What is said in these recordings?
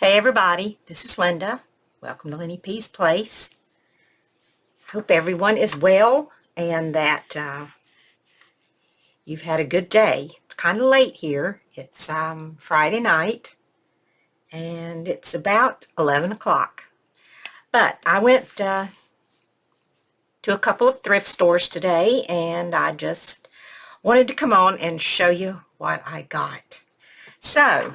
Hey everybody, this is Linda. Welcome to Lenny P's Place. Hope everyone is well and that you've had a good day. It's kind of late here. It's Friday night and it's about 11 o'clock. But I went to a couple of thrift stores today and I just wanted to come on and show you what I got. So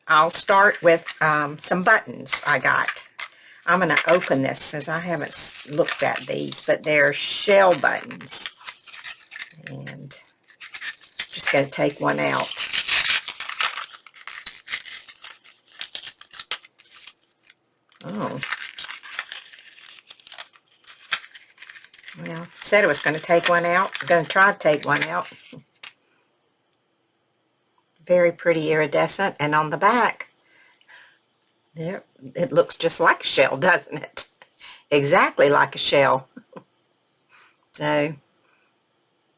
I'll start with some buttons I got. I'm going to open this since I haven't looked at these, but they're shell buttons. And just going to take one out. Oh. Well, said it was going to take one out. I'm going to try to take one out. Very pretty iridescent. And on the back, there, it looks just like a shell, doesn't it? Exactly like a shell. So,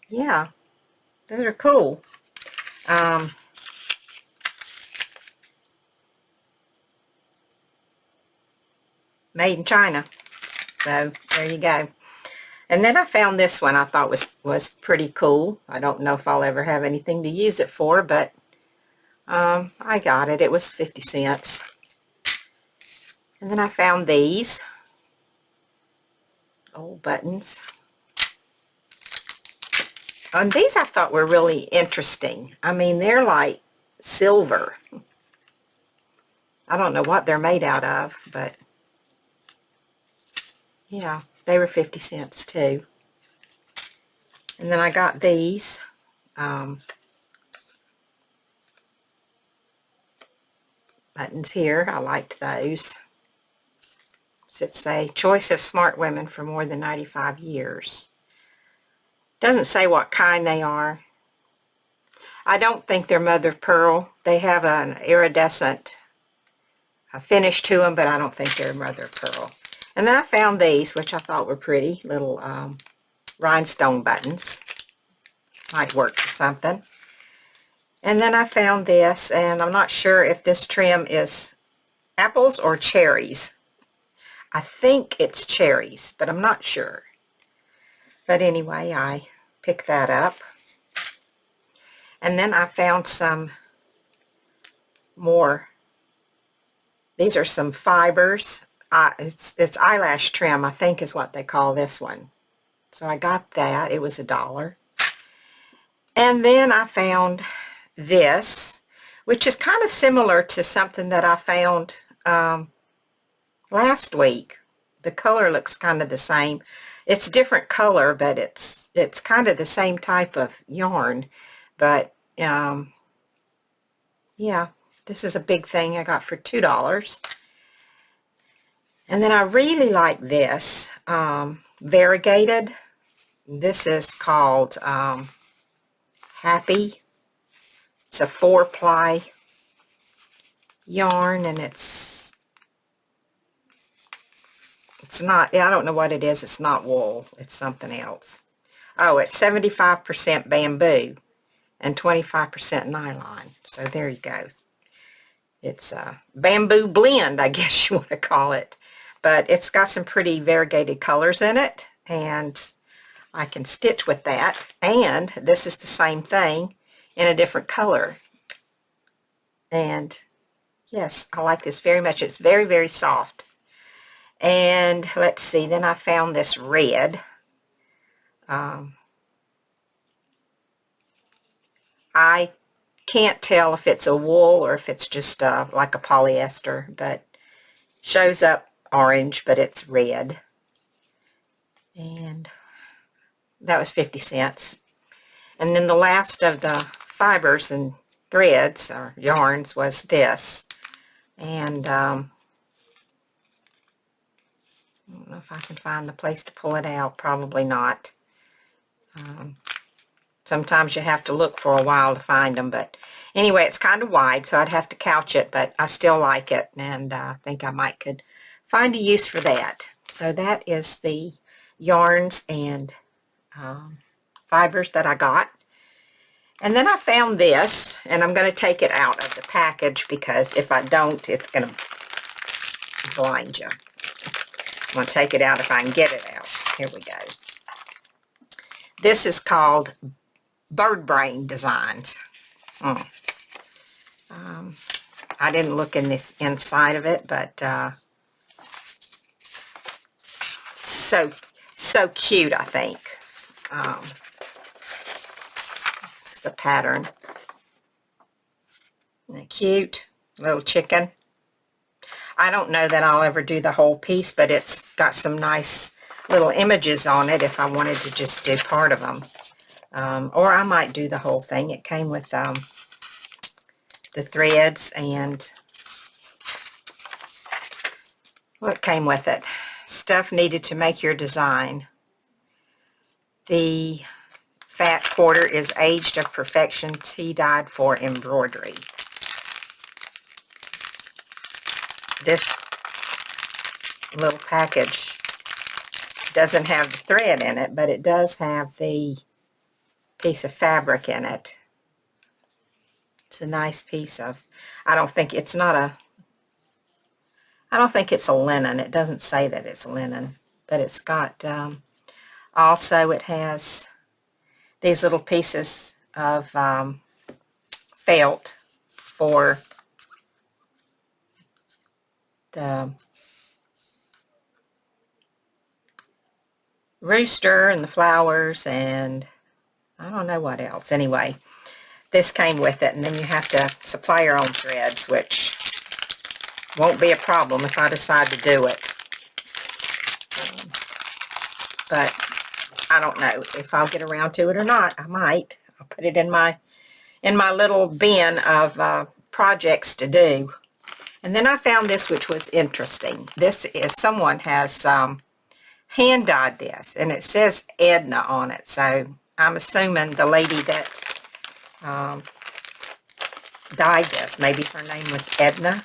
yeah, those are cool. Made in China. So, there you go. And then I found this one I thought was pretty cool. I don't know if I'll ever have anything to use it for, but I got it. It was 50 cents. And then I found these old buttons. And these I thought were really interesting. I mean, they're like silver. I don't know what they're made out of, but yeah, they were 50 cents too. And then I got these. Buttons here. I liked those. It say, choice of smart women for more than 95 years. Doesn't say what kind they are. I don't think they're mother of pearl. They have an iridescent finish to them, but I don't think they're mother of pearl. And then I found these, which I thought were pretty, little rhinestone buttons. Might work for something. And then I found this, and I'm not sure if this trim is apples or cherries. I think it's cherries, but I'm not sure. But anyway, I picked that up. And then I found some more. These are some fibers. It's eyelash trim, I think is what they call this one. So I got that. It was $1. And then I found this, which is kind of similar to something that I found last week. The color looks kind of the same. It's different color, but it's kind of the same type of yarn. But yeah, this is a big thing I got for $2. And then I really like this variegated. This is called Happy. It's a 4-ply yarn, and it's not, I don't know what it is. It's not wool. It's something else. Oh, it's 75% bamboo and 25% nylon. So there you go. It's a bamboo blend, I guess you want to call it. But it's got some pretty variegated colors in it, and I can stitch with that. And this is the same thing in a different color. And yes, I like this very much. It's very, very soft. And let's see, then I found this red. I can't tell if it's a wool or if it's just like a polyester, but shows up orange, but it's red. And that was 50 cents. And then the last of the fibers and threads or yarns was this. And I don't know if I can find the place to pull it out. Probably not. Sometimes you have to look for a while to find them. But anyway, it's kind of wide, so I'd have to couch it. But I still like it, and I think I might could find a use for that. So that is the yarns and fibers that I got. And then I found this, and I'm going to take it out of the package because if I don't, it's going to blind you. I'm going to take it out if I can get it out. Here we go. This is called Bird Brain Designs. I didn't look in this inside of it, but so cute, I think. It's the pattern. Isn't it cute? Little chicken. I don't know that I'll ever do the whole piece, but it's got some nice little images on it if I wanted to just do part of them. Or I might do the whole thing. It came with the threads and what came with it. Stuff needed to make your design. The fat quarter is aged of perfection, tea-dyed for embroidery. This little package doesn't have the thread in it, but it does have the piece of fabric in it. It's a nice piece of, I don't think it's a linen. It doesn't say that it's linen, but it's got, also it has these little pieces of felt for the rooster and the flowers and I don't know what else. Anyway, this came with it, and then you have to supply your own threads, which won't be a problem if I decide to do it. But I don't know if I'll get around to it or not. I might. I'll put it in my little bin of projects to do. And then I found this, which was interesting. This is, someone has hand dyed this, and it says Edna on it. So I'm assuming the lady that dyed this, maybe her name was Edna.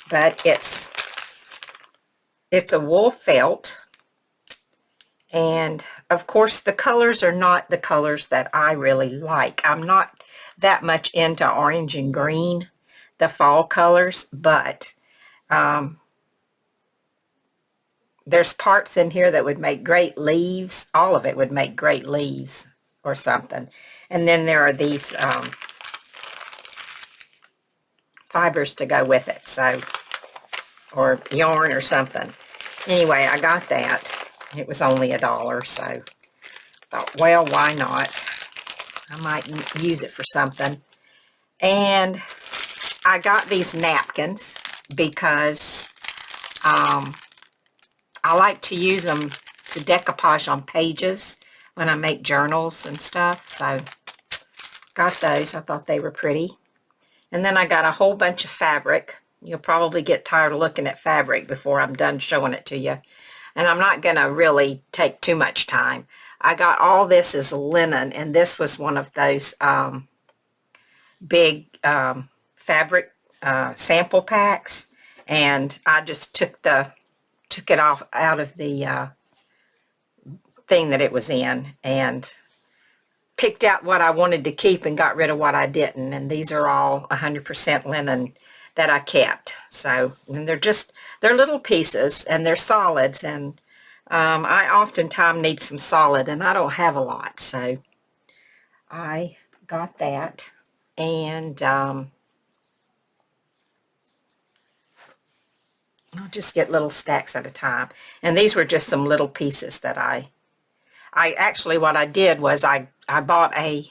But it's a wool felt, and of course the colors are not the colors that I really like. I'm not that much into orange and green, the fall colors, but there's parts in here that would make great leaves. All of it would make great leaves or something. And then there are these fibers to go with it, so, or yarn or something. Anyway, I got that. It was only $1, so thought, well, why not? I might use it for something. And I got these napkins because I like to use them to decoupage on pages when I make journals and stuff. So got those. I thought they were pretty. And then I got a whole bunch of fabric. You'll probably get tired of looking at fabric before I'm done showing it to you. And I'm not going to really take too much time. I got all this as linen, and this was one of those big fabric sample packs. And I just took it off out of the thing that it was in and picked out what I wanted to keep and got rid of what I didn't. And these are all 100% linen that I kept. So, and they're little pieces and they're solids, and I oftentimes need some solid, and I don't have a lot. So I got that, and I'll just get little stacks at a time. And these were just some little pieces that I actually, what I did was I bought a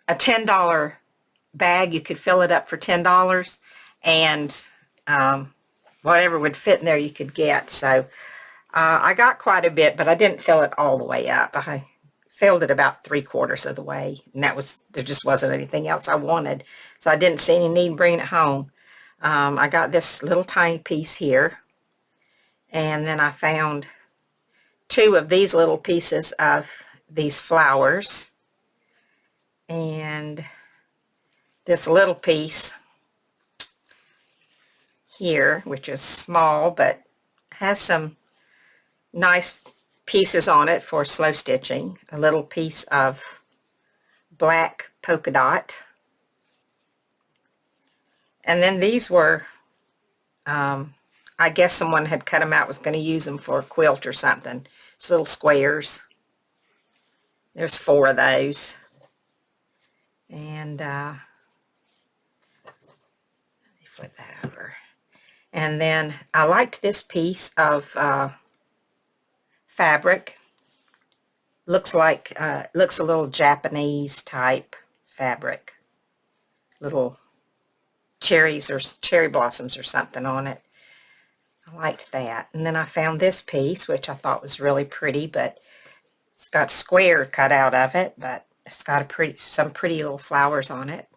$10 bag. You could fill it up for $10, and whatever would fit in there you could get. So I got quite a bit, but I didn't fill it all the way up. I filled it about 3/4 of the way, and there just wasn't anything else I wanted, so I didn't see any need in bringing it home. I got this little tiny piece here, and then I found 2 of these little pieces of these flowers, and this little piece here, which is small but has some nice pieces on it for slow stitching. A little piece of black polka dot. And then these were, I guess someone had cut them out, was going to use them for a quilt or something. It's little squares. There's 4 of those. And let me flip that over. And then I liked this piece of fabric. Looks like, looks a little Japanese type fabric. Little cherries or cherry blossoms or something on it. I liked that. And then I found this piece, which I thought was really pretty, but it's got square cut out of it, but it's got some pretty little flowers on it.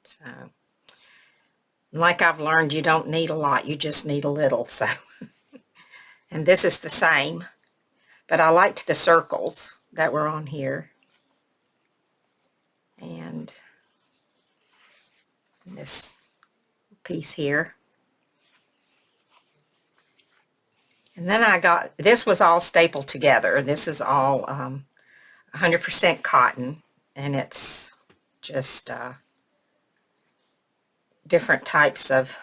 So, like I've learned, you don't need a lot, you just need a little. So, and this is the same, but I liked the circles that were on here. And this piece here. And then I got, this was all stapled together. This is all 100% cotton, and it's just different types of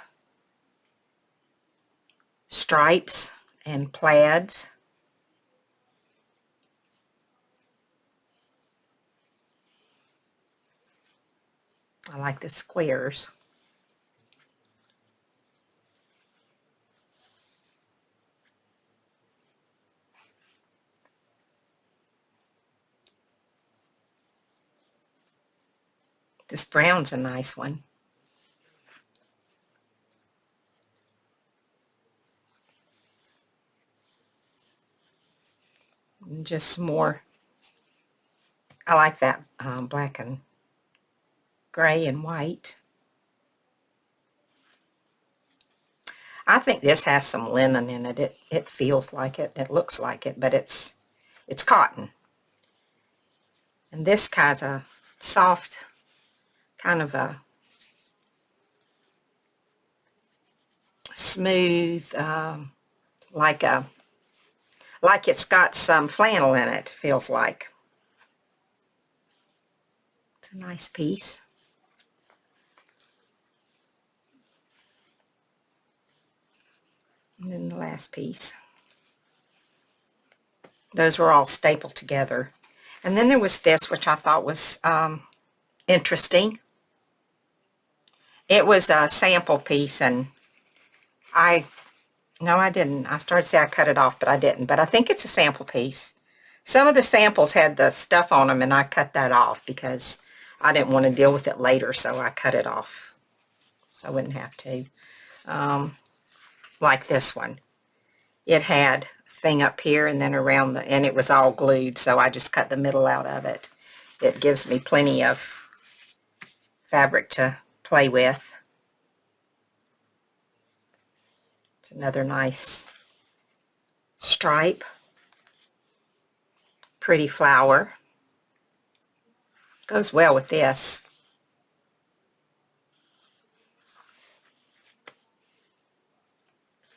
stripes and plaids. I like the squares. This brown's a nice one. And just some more. I like that black and gray and white. I think this has some linen in it. It feels like it. It looks like it, but it's cotton. And this kind of soft, kind of a smooth, like it's got some flannel in it, feels like. It's a nice piece. And then the last piece. Those were all stapled together. And then there was this, which I thought was interesting. It was a sample piece, and no, I didn't. I started to say I cut it off, but I didn't. But I think it's a sample piece. Some of the samples had the stuff on them, and I cut that off because I didn't want to deal with it later, so I cut it off so I wouldn't have to. Like this one. It had a thing up here and then around and it was all glued, so I just cut the middle out of it. It gives me plenty of fabric to play with. It's another nice stripe. Pretty flower. Goes well with this.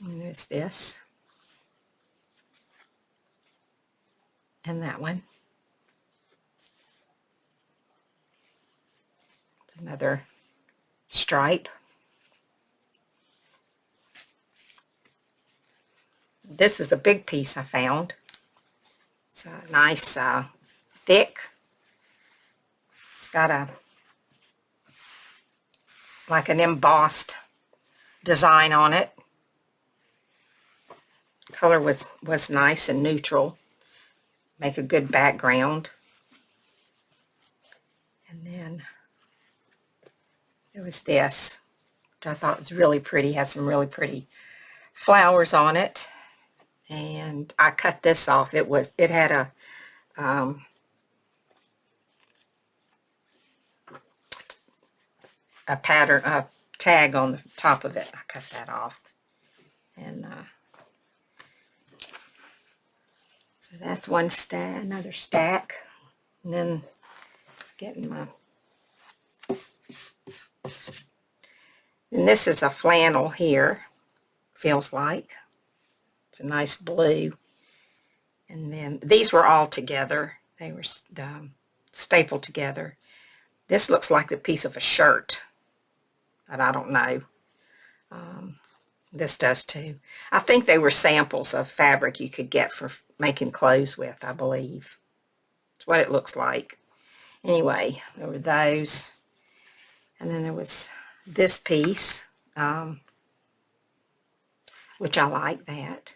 And there's this. And that one. It's another stripe. This was a big piece I found. It's a nice, thick. It's got like an embossed design on it. Color was nice and neutral. Make a good background. And then there was this, which I thought was really pretty. Had some really pretty flowers on it. And I cut this off. It had a pattern, a tag on the top of it. I cut that off. And so that's one stack, another stack. And then getting my, and this is a flannel here, feels like. It's a nice blue. And then these were all together. They were stapled together. This looks like the piece of a shirt, but I don't know. This does too. I think they were samples of fabric you could get for making clothes with, I believe. That's what it looks like. Anyway, there were those. And then there was this piece, which I like that.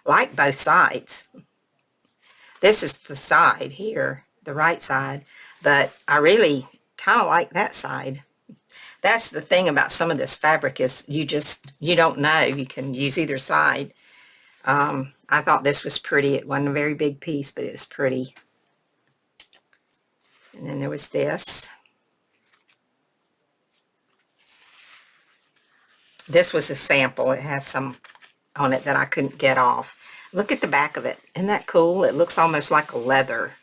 I like both sides. This is the side here, the right side, but I really kind of like that side. That's the thing about some of this fabric is you don't know. You can use either side. I thought this was pretty. It wasn't a very big piece, but it was pretty. And then there was this. This was a sample. It has some on it that I couldn't get off. Look at the back of it. Isn't that cool? It looks almost like a leather.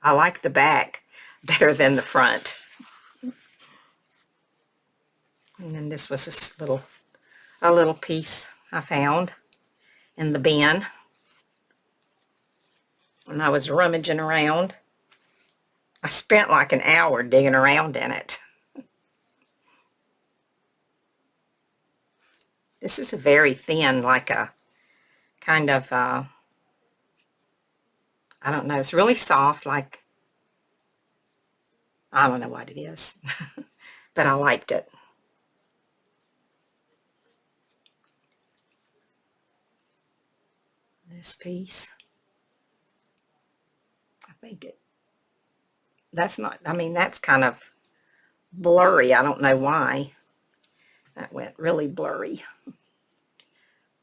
I like the back better than the front. And then this was a little piece I found in the bin when I was rummaging around. I spent like an hour digging around in it. This is a very thin, like a kind of, I don't know, it's really soft, like, I don't know what it is, but I liked it. This piece, I think that's not, I mean, that's kind of blurry. I don't know why. That went really blurry.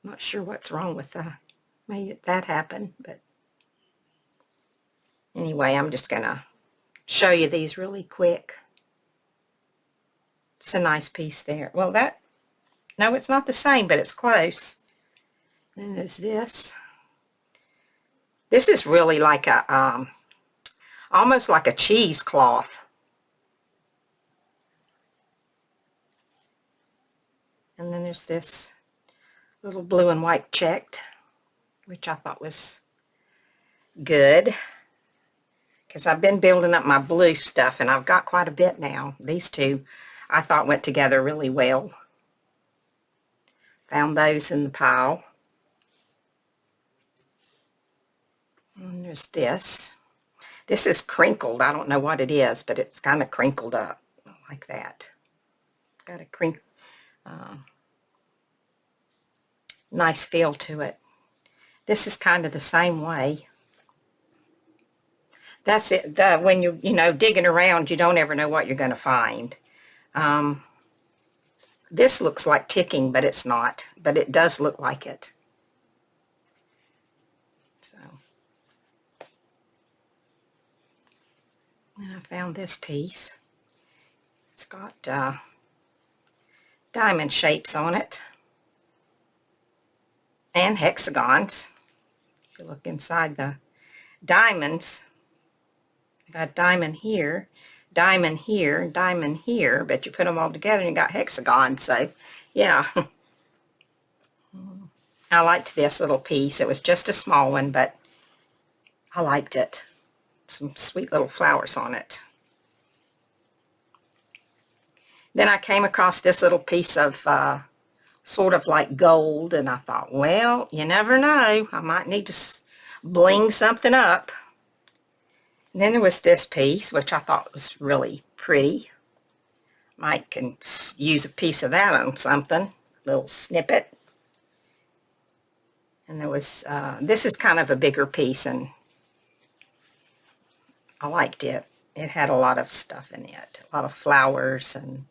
Not sure what's wrong with made that happen, but anyway, I'm just gonna show you these really quick. It's a nice piece there. Well, no, it's not the same, but it's close. Then there's this. This is really like a, almost like a cheesecloth. And then there's this little blue and white checked, which I thought was good. Because I've been building up my blue stuff, and I've got quite a bit now. These two I thought went together really well. Found those in the pile. And there's this. This is crinkled. I don't know what it is, but it's kind of crinkled up like that. It's got a nice feel to it. This is kind of the same way. That's it. When you're digging around, you don't ever know what you're going to find. This looks like ticking, but it's not. But it does look like it. So, and I found this piece. It's got diamond shapes on it and hexagons. If you look inside the diamonds, you got diamond here, diamond here, diamond here, but you put them all together and you got hexagons. So yeah, I liked this little piece. It was just a small one, but I liked it. Some sweet little flowers on it. Then I came across this little piece of sort of like gold, and I thought, well, you never know. I might need to bling something up. And then there was this piece, which I thought was really pretty. Might can use a piece of that on something, a little snippet. And there was, this is kind of a bigger piece, and I liked it. It had a lot of stuff in it, a lot of flowers and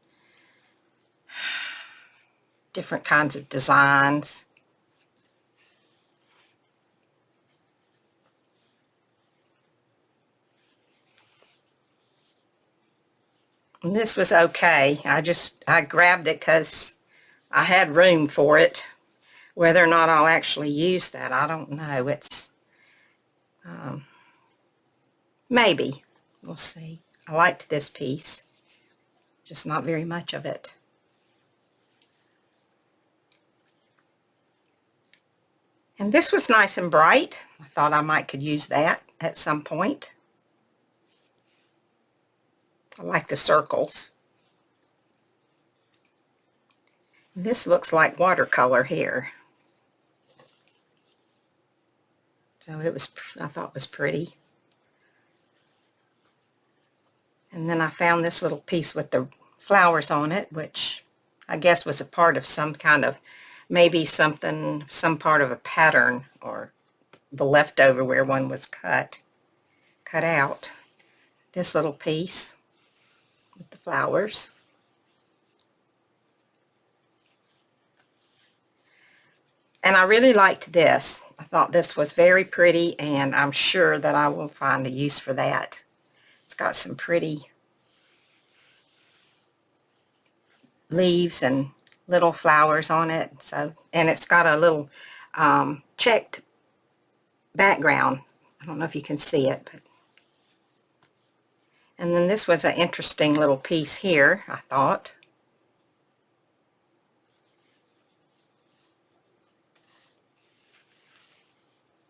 different kinds of designs. And this was okay. I grabbed it because I had room for it. Whether or not I'll actually use that, I don't know. It's, maybe. We'll see. I liked this piece. Just not very much of it. And this was nice and bright. I thought I might could use that at some point. I like the circles. This looks like watercolor here. So I thought it was pretty. And then I found this little piece with the flowers on it, which I guess was a part of some kind of, maybe something, some part of a pattern, or the leftover where one was cut out. This little piece with the flowers. And I really liked this. I thought this was very pretty, and I'm sure that I will find a use for that. It's got some pretty leaves and little flowers on it. So, and it's got a little checked background. I don't know if you can see it, but. And then this was an interesting little piece here, I thought.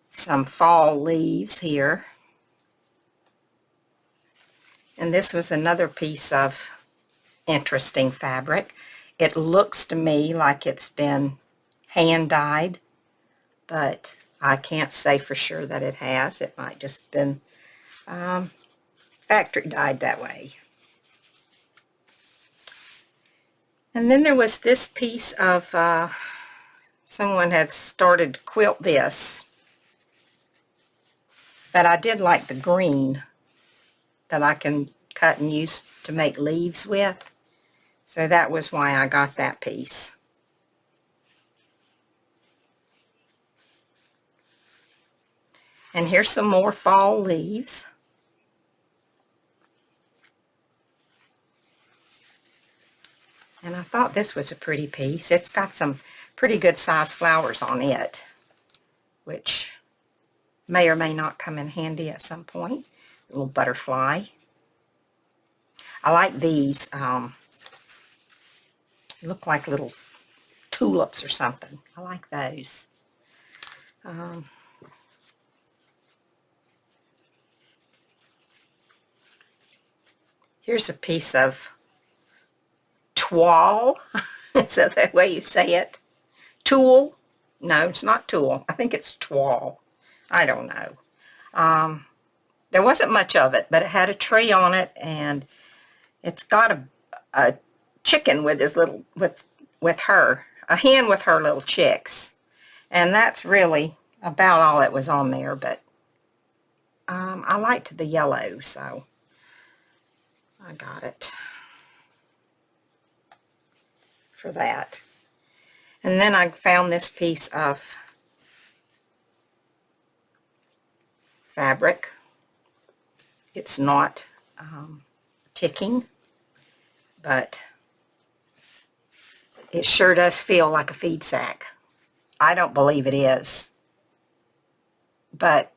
Some fall leaves here. And this was another piece of interesting fabric. It looks to me like it's been hand dyed, but I can't say for sure that it has. It might just been factory dyed that way. And then there was this piece of, someone had started to quilt this, but I did like the green that I can cut and use to make leaves with. So that was why I got that piece. And here's some more fall leaves. And I thought this was a pretty piece. It's got some pretty good size flowers on it, which may or may not come in handy at some point. A little butterfly. I like these. Look like little tulips or something. I like those. Here's a piece of toile. Is that the way you say it? Tulle? No, it's not tulle. I think it's toile. I don't know. There wasn't much of it, but it had a tree on it, and it's got a chicken with his little, with her, a hen with her little chicks. And that's really about all that was on there, but I liked the yellow, so I got it for that. And then I found this piece of fabric. It's not ticking, but it sure does feel like a feed sack. I don't believe it is, but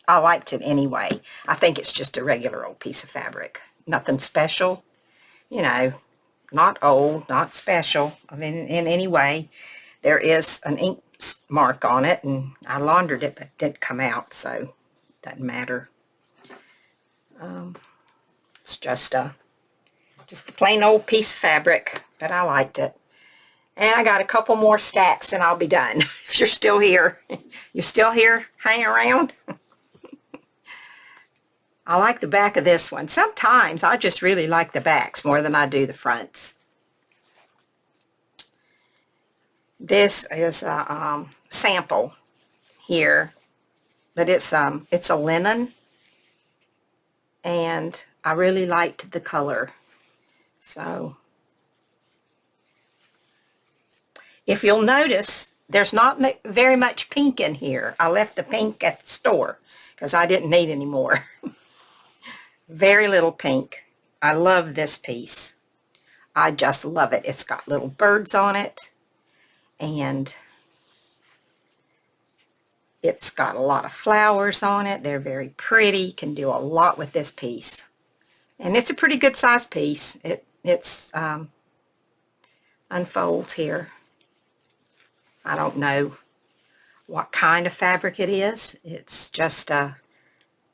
I liked it anyway. I think it's just a regular old piece of fabric. Nothing special, you know, not old, not special. I mean, in any way. There is an ink mark on it, and I laundered it, but it didn't come out, so it doesn't matter. It's just a plain old piece of fabric, but I liked it. And I got a couple more stacks and I'll be done. If you're still here. You're still here hanging around? I like the back of this one. Sometimes I just really like the backs more than I do the fronts. This is a sample here, but it's a linen, and I really liked the color. So if you'll notice, there's not very much pink in here. I left the pink at the store because I didn't need any more. Very little pink. I love this piece. I just love it. It's got little birds on it, and it's got a lot of flowers on it. They're very pretty. Can do a lot with this piece. And it's a pretty good size piece. It's unfolds here. I don't know what kind of fabric it is. It's just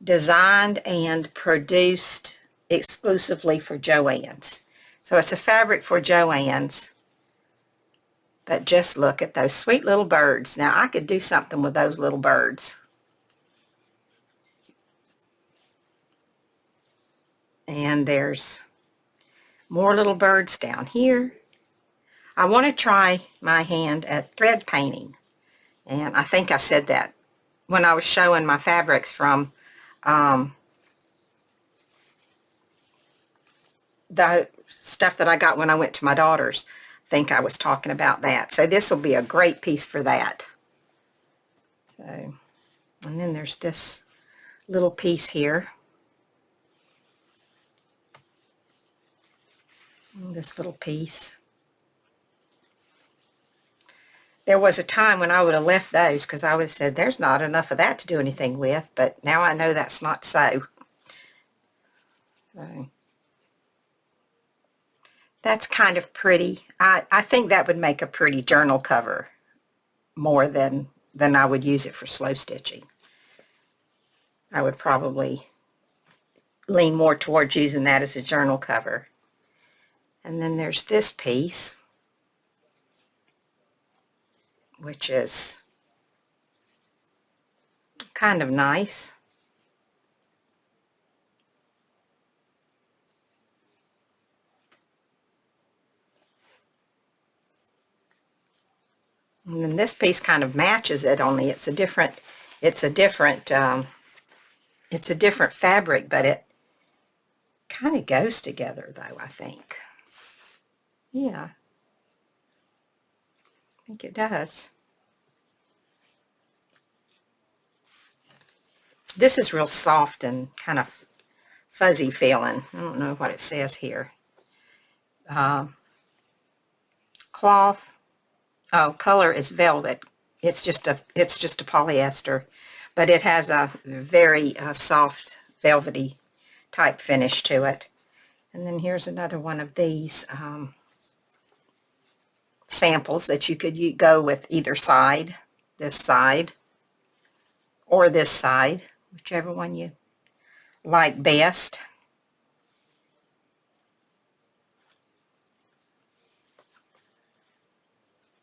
designed and produced exclusively for Joann's. So it's a fabric for Joann's. But just look at those sweet little birds. Now I could do something with those little birds. And there's more little birds down here. I want to try my hand at thread painting. And I think I said that when I was showing my fabrics from the stuff that I got when I went to my daughter's. I think I was talking about that. So this will be a great piece for that. So, and then there's this little piece here. And this little piece. There was a time when I would have left those because I would have said there's not enough of that to do anything with, but now I know that's not so. So that's kind of pretty. I think that would make a pretty journal cover more than I would use it for slow stitching. I would probably lean more towards using that as a journal cover. And then there's this piece, which is kind of nice. And then this piece kind of matches it, only it's a different fabric, but it kind of goes together though, I think. Yeah. I think it does. This is real soft and kind of fuzzy feeling. I don't know what it says here. Cloth. Oh, color is velvet. It's just a polyester, but it has a very soft velvety type finish to it. And then here's another one of these samples that you could go with either side, this side or this side, whichever one you like best.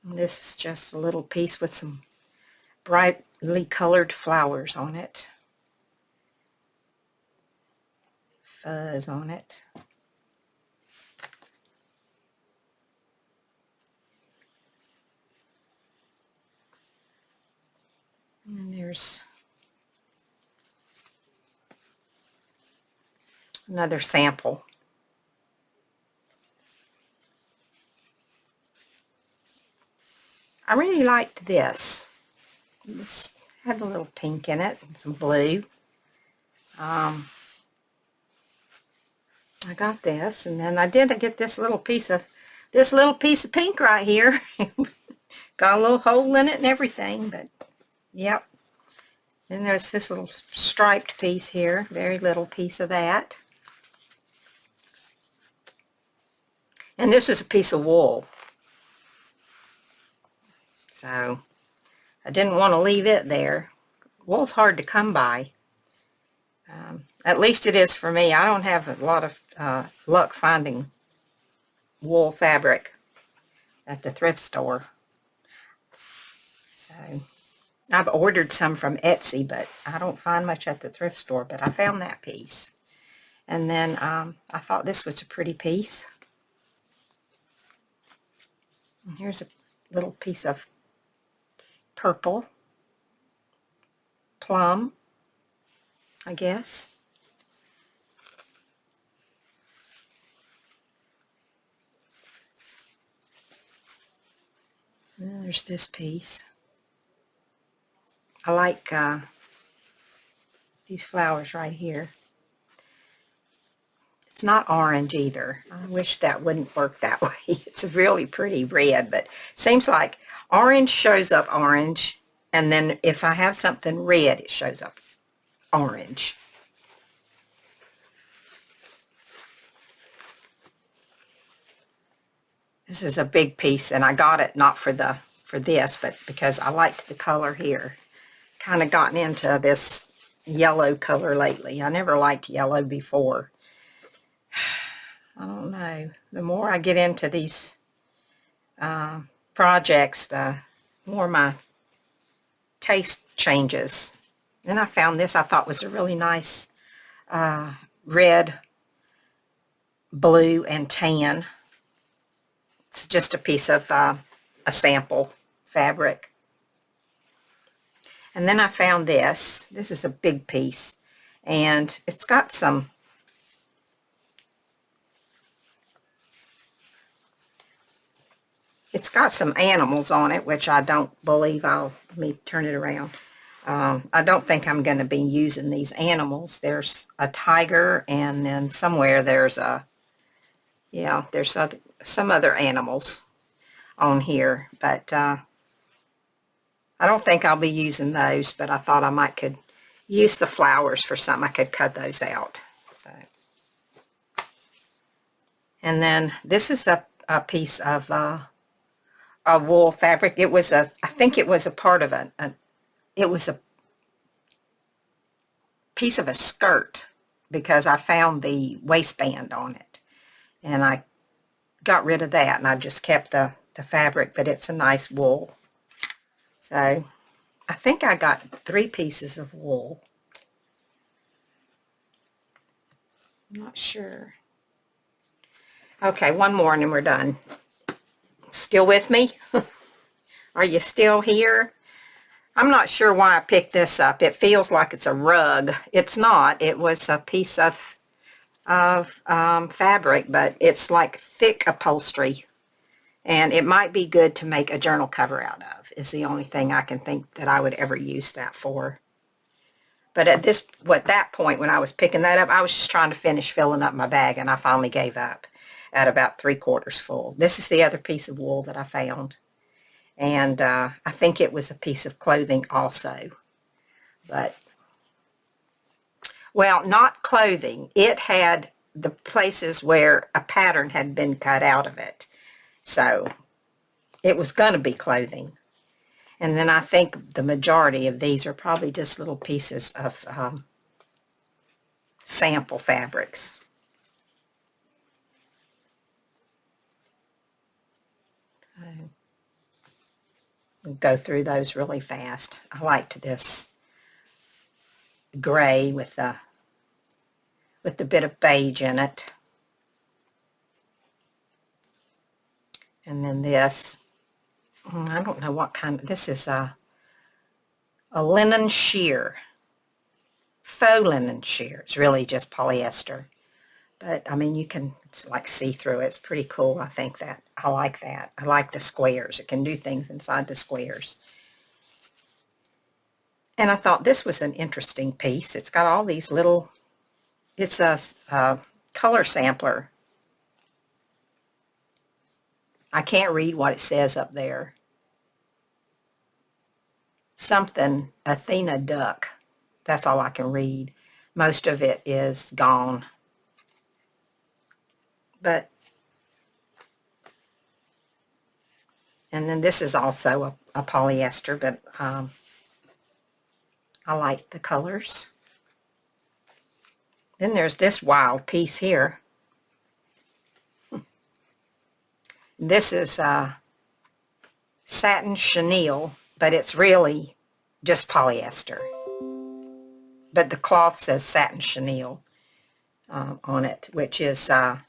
And this is just a little piece with some brightly colored flowers on it. Fuzz on it. And there's another sample. I really liked this. This had a little pink in it and some blue. I got this, and then I did get this little piece of pink right here. Got a little hole in it and everything, but yep. Then there's this little striped piece here, very little piece of that. And this was a piece of wool. So I didn't want to leave it there. Wool's hard to come by. At least it is for me. I don't have a lot of luck finding wool fabric at the thrift store. So I've ordered some from Etsy, but I don't find much at the thrift store. But I found that piece. And then I thought this was a pretty piece. And here's a little piece of purple, plum, I guess. And then there's this piece. I like these flowers right here. It's not orange either. I wish that wouldn't work that way. It's a really pretty red, but it seems like orange shows up orange, and then if I have something red, it shows up orange. This is a big piece, and I got it not for the for this, but because I liked the color here. Kind of gotten into this yellow color lately. I never liked yellow before. I don't know. The more I get into these projects, the more my taste changes. Then I found this I thought was a really nice red, blue, and tan. It's just a piece of a sample fabric. And then I found this. This is a big piece, and it's got some animals on it, which I don't believe let me turn it around. I don't think I'm going to be using these animals. There's a tiger, and then somewhere there's there's some other animals on here, but I don't think I'll be using those, but I thought I could use the flowers for something. I could cut those out. So, and then this is a piece of a wool fabric. It was I think it was a part of it was a piece of a skirt, because I found the waistband on it, and I got rid of that, and I just kept the fabric, but it's a nice wool. So I think I got 3 pieces of wool. I'm not sure. Okay, one more and then we're done. Still with me? Are you still here? I'm not sure why I picked this up. It feels like it's a rug. It's not. It was a piece of fabric, but it's like thick upholstery. And it might be good to make a journal cover out of, is the only thing I can think that I would ever use that for. But at that point, when I was picking that up, I was just trying to finish filling up my bag, and I finally gave up at about 3/4 full. This is the other piece of wool that I found. And I think it was a piece of clothing also. But, well, not clothing. It had the places where a pattern had been cut out of it. So it was going to be clothing. And then I think the majority of these are probably just little pieces of sample fabrics. We'll go through those really fast. I liked this gray with the bit of beige in it. And then this, I don't know what kind, this is a linen sheer, faux linen sheer. It's really just polyester. But, I mean, you can, it's like see-through. It's pretty cool. I think that, I like that. I like the squares. It can do things inside the squares. And I thought this was an interesting piece. It's got all these little, it's a color sampler. I can't read what it says up there. Something, Athena duck. That's all I can read. Most of it is gone. But, and then this is also a polyester, but I like the colors. Then there's this wild piece here. This is satin chenille, but it's really just polyester. But the cloth says satin chenille on it, which is, I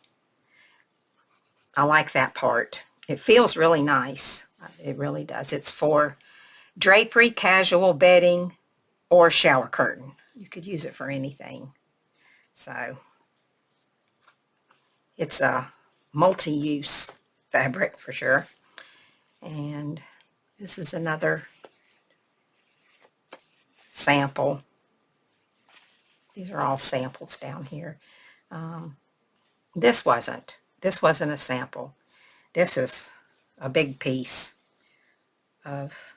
like that part. It feels really nice. It really does. It's for drapery, casual bedding, or shower curtain. You could use it for anything. So it's a multi-use fabric for sure. And this is another sample. These are all samples down here. This wasn't a sample. This is a big piece of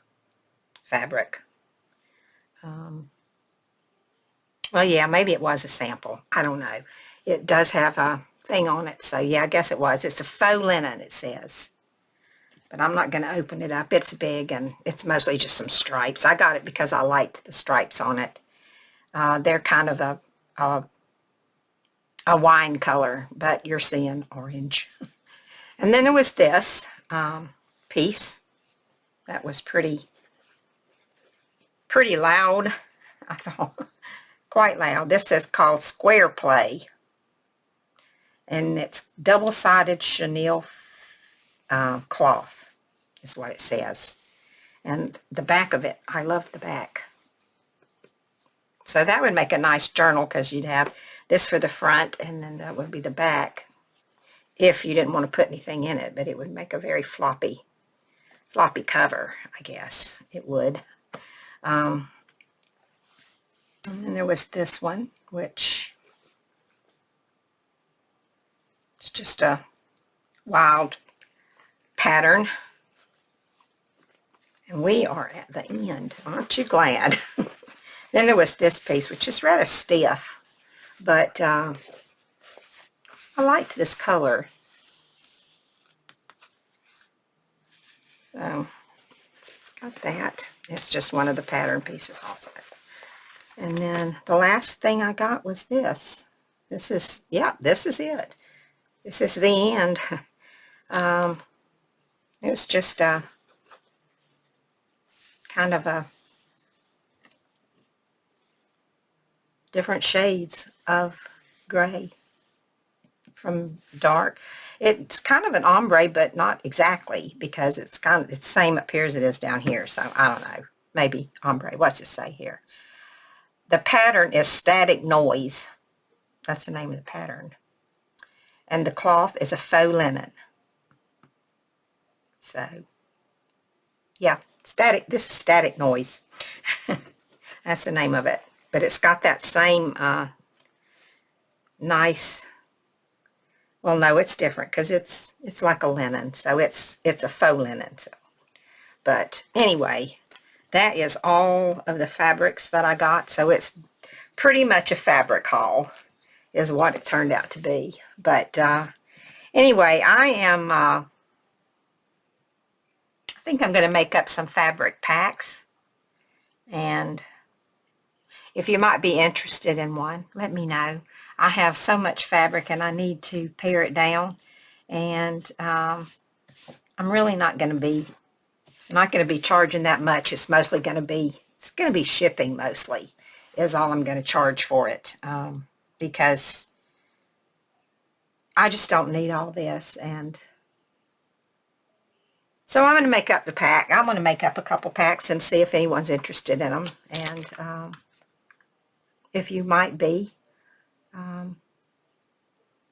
fabric. Well, yeah, maybe it was a sample. I don't know. It does have a thing on it, so yeah, I guess it was. It's a faux linen, it says. but I'm not going to open it up. It's big, and it's mostly just some stripes. I got it because I liked the stripes on it. They're kind of a wine color, but you're seeing orange. And then there was this piece that was pretty loud, I thought. Quite loud. This is called Square Play, and it's double-sided chenille cloth is what it says. And the back of it, I love the back. So that would make a nice journal, because you'd have this for the front, and then that would be the back if you didn't want to put anything in it, but it would make a very floppy cover, I guess it would. And then there was this one, which is just a wild pattern. And we are at the end. Aren't you glad? Then there was this piece, which is rather stiff, but I liked this color. So, got that. It's just one of the pattern pieces also. And then the last thing I got was this. This is it. This is the end. It was just a kind of a different shades of gray from dark. It's kind of an ombre, but not exactly, because it's the same up here as it is down here. So I don't know, maybe ombre. What's it say here? The pattern is Static Noise. That's the name of the pattern. And the cloth is a faux linen. So yeah, this is Static Noise. That's the name of it. But it's got that same nice, well, no, it's different, because it's like a linen. So it's a faux linen. So. But anyway, that is all of the fabrics that I got. So it's pretty much a fabric haul is what it turned out to be. But anyway, I think I'm going to make up some fabric packs. And if you might be interested in one, let me know. I have so much fabric and I need to pare it down. And I'm really not going to be charging that much. It's mostly going to be shipping mostly is all I'm going to charge for it, because I just don't need all this. And so I'm going to make up the pack. I'm going to make up a couple packs and see if anyone's interested in them. And if you might be,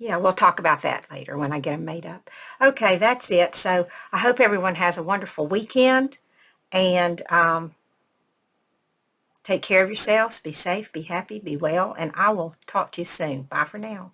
yeah, we'll talk about that later when I get them made up. Okay, that's it. So I hope everyone has a wonderful weekend, and take care of yourselves. Be safe, be happy, be well, and I will talk to you soon. Bye for now.